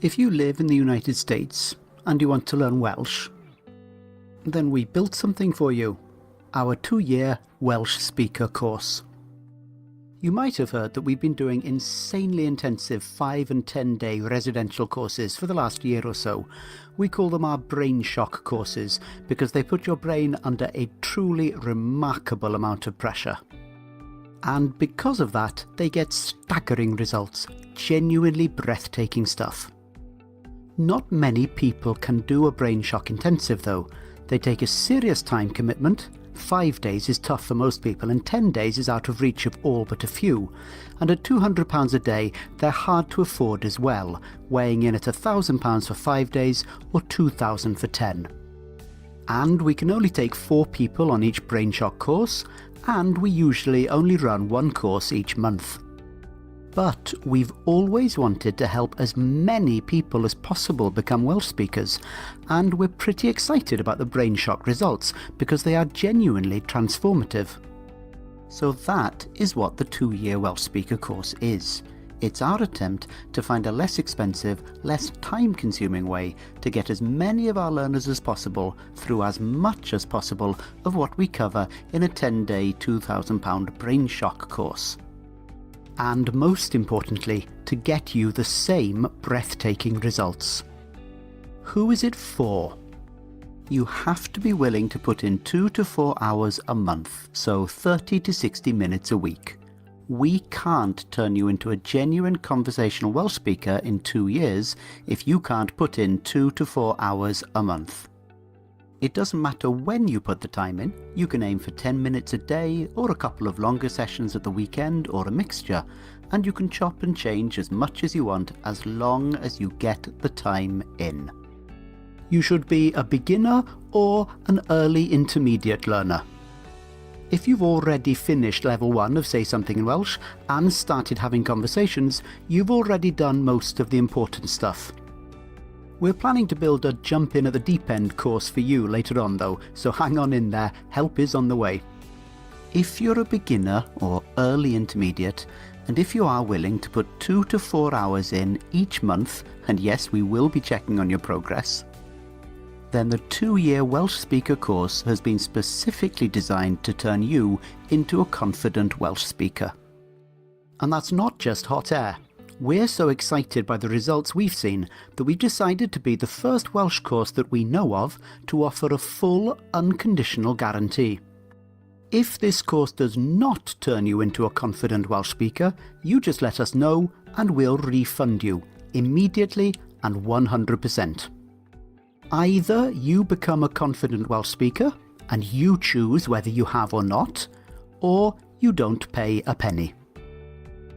If you live in the United States and you want to learn Welsh, then we built something for you, our 2-year Welsh speaker course. You might have heard that we've been doing insanely intensive 5 and 10-day residential courses for the last year or so. We call them our brain shock courses because they put your brain under a truly remarkable amount of pressure. And because of that, they get staggering results, genuinely breathtaking stuff. Not many people can do a brain shock intensive though. They take a serious time commitment. 5 days is tough for most people and 10 days is out of reach of all but a few. And at £200 a day, they're hard to afford as well, weighing in at £1,000 for 5 days or £2,000 for 10. And we can only take 4 people on each brain shock course, and we usually only run 1 course each month. But we've always wanted to help as many people as possible become Welsh speakers, and we're pretty excited about the brain shock results because they are genuinely transformative. So that is what the 2-year Welsh speaker course is. It's our attempt to find a less expensive, less time-consuming way to get as many of our learners as possible through as much as possible of what we cover in a 10-day £2,000 brain shock course. And most importantly, to get you the same breathtaking results. Who is it for? You have to be willing to put in 2 to 4 hours a month, so 30 to 60 minutes a week. We can't turn you into a genuine conversational Welsh speaker in 2 years if you can't put in 2 to 4 hours a month. It doesn't matter when you put the time in. You can aim for 10 minutes a day or a couple of longer sessions at the weekend or a mixture, and you can chop and change as much as you want as long as you get the time in. You should be a beginner or an early intermediate learner. If you've already finished level 1 of Say Something in Welsh and started having conversations, you've already done most of the important stuff. We're planning to build a jump in at the deep end course for you later on though, so hang on in there, help is on the way. If you're a beginner or early intermediate, and if you are willing to put 2 to 4 hours in each month, and yes, we will be checking on your progress, then the 2-year Welsh speaker course has been specifically designed to turn you into a confident Welsh speaker. And that's not just hot air. We're so excited by the results we've seen that we've decided to be the first Welsh course that we know of to offer a full, unconditional guarantee. If this course does not turn you into a confident Welsh speaker, you just let us know and we'll refund you, immediately and 100%. Either you become a confident Welsh speaker, and you choose whether you have or not, or you don't pay a penny.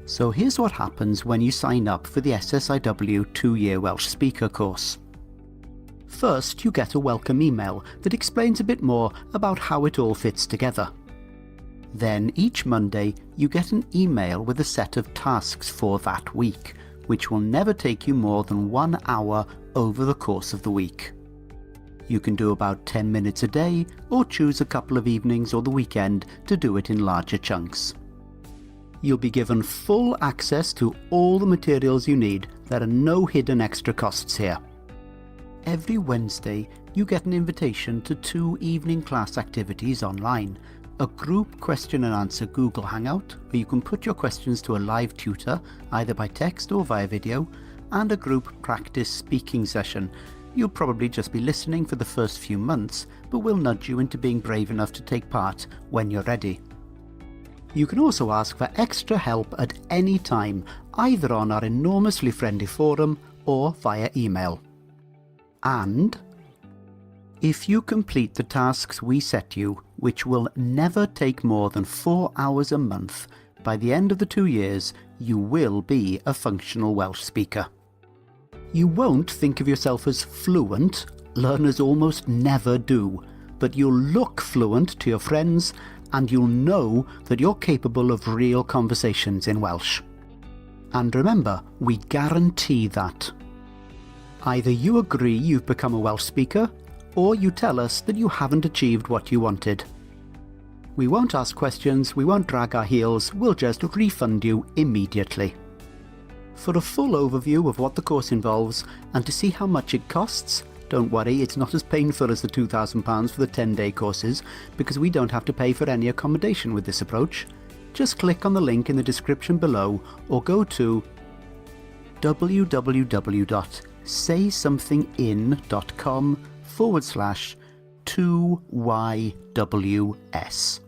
So here's what happens when you sign up for the SSIW 2-year Welsh speaker course. First, you get a welcome email that explains a bit more about how it all fits together. Then each Monday, you get an email with a set of tasks for that week, which will never take you more than 1 hour over the course of the week. You can do about 10 minutes a day, or choose a couple of evenings or the weekend to do it in larger chunks. You'll be given full access to all the materials you need. There are no hidden extra costs here. Every Wednesday, you get an invitation to 2 evening class activities online. A group question and answer Google Hangout, where you can put your questions to a live tutor, either by text or via video, and a group practice speaking session. You'll probably just be listening for the first few months, but we'll nudge you into being brave enough to take part when you're ready. You can also ask for extra help at any time, either on our enormously friendly forum or via email. And if you complete the tasks we set you, which will never take more than 4 hours a month, by the end of the 2 years, you will be a functional Welsh speaker. You won't think of yourself as fluent, learners almost never do, but you'll look fluent to your friends, and you'll know that you're capable of real conversations in Welsh. And remember, we guarantee that. Either you agree you've become a Welsh speaker, or you tell us that you haven't achieved what you wanted. We won't ask questions, we won't drag our heels, we'll just refund you immediately. For a full overview of what the course involves and to see how much it costs, don't worry, it's not as painful as the £2,000 for the 10-day courses because we don't have to pay for any accommodation with this approach. Just click on the link in the description below or go to www.saysomethingin.com/2YWS.